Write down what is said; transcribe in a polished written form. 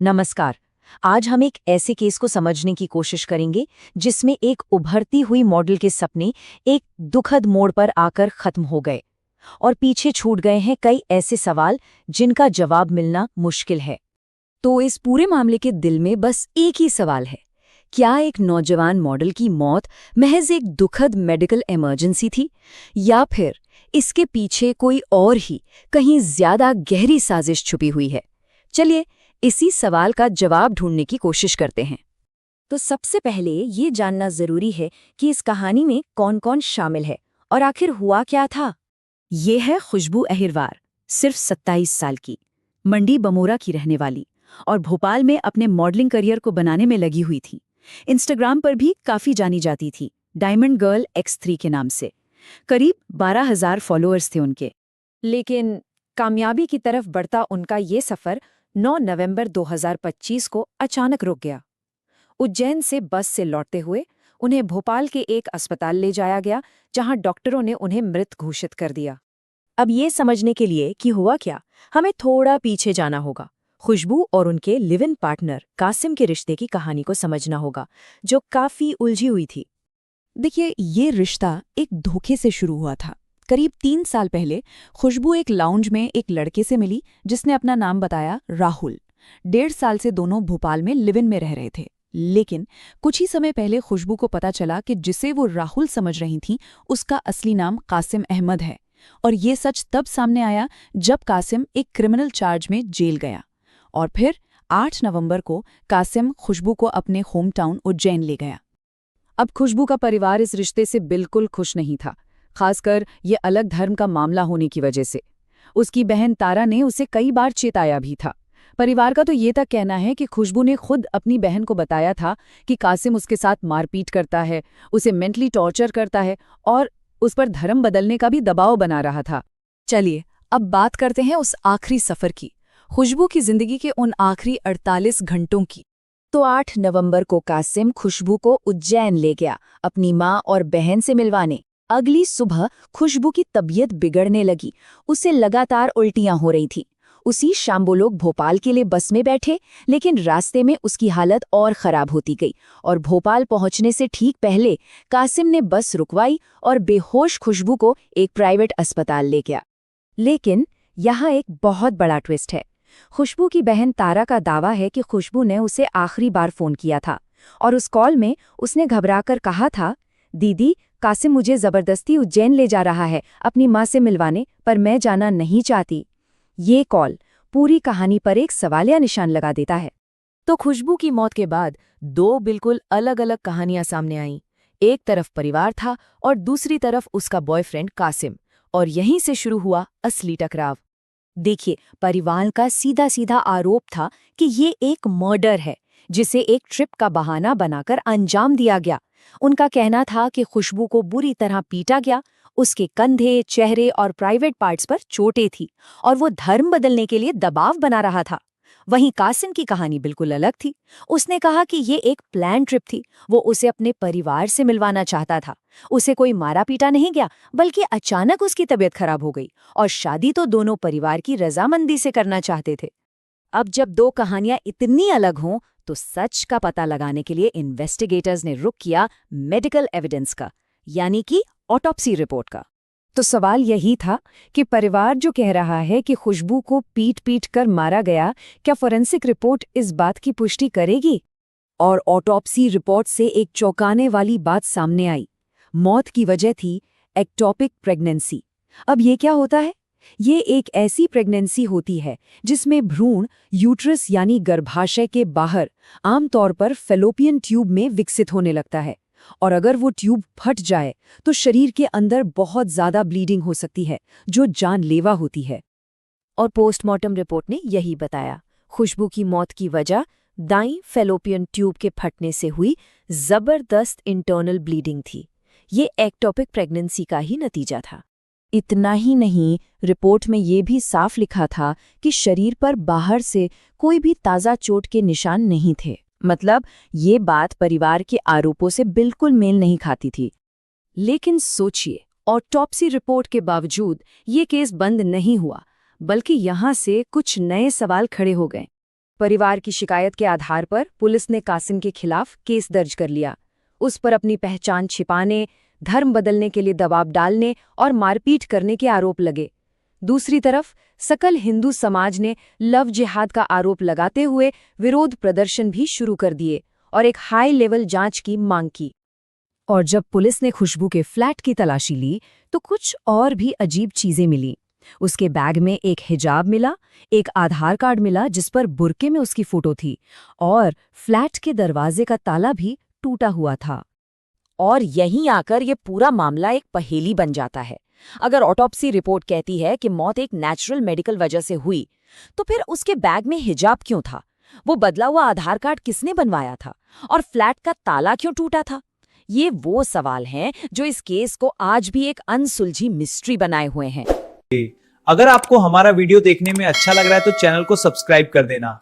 नमस्कार। आज हम एक ऐसे केस को समझने की कोशिश करेंगे जिसमें एक उभरती हुई मॉडल के सपने एक दुखद मोड़ पर आकर खत्म हो गए और पीछे छूट गए हैं कई ऐसे सवाल जिनका जवाब मिलना मुश्किल है। तो इस पूरे मामले के दिल में बस एक ही सवाल है, क्या एक नौजवान मॉडल की मौत महज एक दुखद मेडिकल इमरजेंसी थी या फिर इसके पीछे कोई और ही कहीं ज्यादा गहरी साजिश छुपी हुई है। चलिए इसी सवाल का जवाब ढूंढने की कोशिश करते हैं। तो सबसे पहले ये जानना जरूरी है कि इस कहानी में कौन कौन शामिल है और आखिर हुआ क्या था। ये है खुशबू अहिरवार, सिर्फ 27 साल की, मंडी बमोरा की रहने वाली और भोपाल में अपने मॉडलिंग करियर को बनाने में लगी हुई थी। इंस्टाग्राम पर भी काफी जानी जाती थी, डायमंड गर्ल X3 के नाम से। करीब 12,000 फॉलोअर्स थे उनके। लेकिन कामयाबी की तरफ बढ़ता उनका ये सफर 9 नवंबर 2025 को अचानक रुक गया। उज्जैन से बस से लौटते हुए उन्हें भोपाल के एक अस्पताल ले जाया गया, जहां डॉक्टरों ने उन्हें मृत घोषित कर दिया। अब ये समझने के लिए कि हुआ क्या, हमें थोड़ा पीछे जाना होगा। खुशबू और उनके लिव इन पार्टनर कासिम के रिश्ते की कहानी को समझना होगा, जो काफी उलझी हुई थी। देखिए, ये रिश्ता एक धोखे से शुरू हुआ था। करीब 3 साल पहले खुशबू एक लाउंज में एक लड़के से मिली जिसने अपना नाम बताया राहुल। 1.5 साल से दोनों भोपाल में लिव इन में रह रहे थे। लेकिन कुछ ही समय पहले खुशबू को पता चला कि जिसे वो राहुल समझ रही थी उसका असली नाम कासिम अहमद है। और ये सच तब सामने आया जब कासिम एक क्रिमिनल चार्ज में जेल गया। और फिर 8 नवंबर को कासिम खुशबू को अपने होम टाउन उज्जैन ले गया। अब खुशबू का परिवार इस रिश्ते से बिल्कुल खुश नहीं था, खासकर ये अलग धर्म का मामला होने की वजह से। उसकी बहन तारा ने उसे कई बार चेताया भी था। परिवार का तो ये तक कहना है कि खुशबू ने खुद अपनी बहन को बताया था कि कासिम उसके साथ मारपीट करता है, उसे मेंटली टॉर्चर करता है और उस पर धर्म बदलने का भी दबाव बना रहा था। चलिए अब बात करते हैं उस आखिरी सफर की, खुशबू की जिंदगी के उन आखिरी 48 घंटों की। तो 8 नवंबर को कासिम खुशबू को उज्जैन ले गया अपनी माँ और बहन से मिलवाने। अगली सुबह खुशबू की तबीयत बिगड़ने लगी, उसे लगातार उल्टियां हो रही थी। उसी शाम वो लोग भोपाल के लिए बस में बैठे, लेकिन रास्ते में उसकी हालत और खराब होती गई और भोपाल पहुंचने से ठीक पहले कासिम ने बस रुकवाई और बेहोश खुशबू को एक प्राइवेट अस्पताल ले गया। लेकिन यहाँ एक बहुत बड़ा ट्विस्ट है। खुशबू की बहन तारा का दावा है कि खुशबू ने उसे आखिरी बार फोन किया था और उस कॉल में उसने घबराकर कहा था, दीदी, कासिम मुझे जबरदस्ती उज्जैन ले जा रहा है अपनी माँ से मिलवाने, पर मैं जाना नहीं चाहती। ये कॉल पूरी कहानी पर एक सवालिया निशान लगा देता है। तो खुशबू की मौत के बाद 2 बिल्कुल अलग अलग कहानियां सामने आईं। एक तरफ परिवार था और दूसरी तरफ उसका बॉयफ्रेंड कासिम, और यहीं से शुरू हुआ असली टकराव। देखिए, परिवार का सीधा सीधा आरोप था कि ये एक मर्डर है जिसे एक ट्रिप का बहाना बनाकर अंजाम दिया गया। उनका कहना था कि खुशबू को बुरी तरह पीटा गया, उसके कंधे, चेहरे और प्राइवेट पार्ट्स पर चोटें थी और वो धर्म बदलने के लिए दबाव बना रहा था। वहीं कासिम की कहानी बिल्कुल अलग थी। उसने कहा कि ये एक प्लान ट्रिप थी, वो उसे अपने परिवार से मिलवाना चाहता था। उसे कोई मारा पीटा नहीं गया, बल्कि अचानक उसकी तबीयत खराब हो गई और शादी तो दोनों परिवार की रजामंदी से करना चाहते थे। अब जब 2 कहानियां इतनी अलग हों, तो सच का पता लगाने के लिए इन्वेस्टिगेटर्स ने रुख किया मेडिकल एविडेंस का, यानी कि ऑटोप्सी रिपोर्ट का। तो सवाल यही था कि परिवार जो कह रहा है कि खुशबू को पीट-पीट कर मारा गया, क्या फोरेंसिक रिपोर्ट इस बात की पुष्टि करेगी? और ऑटोप्सी रिपोर्ट से एक चौंकाने वाली बात सामने आई। मौत की वजह थी एक्टोपिक प्रेगनेंसी। अब ये क्या होता है? ये एक ऐसी प्रेगनेंसी होती है जिसमें भ्रूण यूट्रस यानी गर्भाशय के बाहर, आमतौर पर फैलोपियन ट्यूब में विकसित होने लगता है। और अगर वो ट्यूब फट जाए तो शरीर के अंदर बहुत ज्यादा ब्लीडिंग हो सकती है, जो जानलेवा होती है। और पोस्टमार्टम रिपोर्ट ने यही बताया। खुशबू की मौत की वजह दाईं फैलोपियन ट्यूब के फटने से हुई जबरदस्त इंटरनल ब्लीडिंग थी। ये एक्टोपिक प्रेगनेंसी का ही नतीजा था। इतना ही नहीं, रिपोर्ट में ये भी साफ लिखा था कि शरीर पर बाहर से कोई भी ताज़ा चोट के निशान नहीं थे। मतलब ये बात परिवार के आरोपों से बिल्कुल मेल नहीं खाती थी। लेकिन सोचिए, ऑटोप्सी रिपोर्ट के बावजूद ये केस बंद नहीं हुआ, बल्कि यहाँ से कुछ नए सवाल खड़े हो गए। परिवार की शिकायत के आधार पर पुलिस ने कासिम के खिलाफ केस दर्ज कर लिया। उस पर अपनी पहचान छिपाने, धर्म बदलने के लिए दबाव डालने और मारपीट करने के आरोप लगे। दूसरी तरफ सकल हिंदू समाज ने लव जिहाद का आरोप लगाते हुए विरोध प्रदर्शन भी शुरू कर दिए और एक हाई लेवल जांच की मांग की। और जब पुलिस ने खुशबू के फ्लैट की तलाशी ली तो कुछ और भी अजीब चीजें मिली। उसके बैग में एक हिजाब मिला, एक आधार कार्ड मिला जिस पर बुर्के में उसकी फोटो थी, और फ्लैट के दरवाजे का ताला भी टूटा हुआ था। और यहीं आकर ये पूरा मामला एक पहेली बन जाता है। अगर ऑटोप्सी रिपोर्ट कहती है कि मौत एक नेचुरल मेडिकल वजह से हुई, तो फिर उसके बैग में हिजाब क्यों था? वो बदला हुआ आधार कार्ड किसने बनवाया था? और फ्लैट का ताला क्यों टूटा था? ये वो सवाल हैं जो इस केस को आज भी एक अनसुलझी मिस्ट्री बनाए हुए हैं। अगर आपको हमारा वीडियो देखने में अच्छा लग रहा है तो चैनल को सब्सक्राइब कर देना।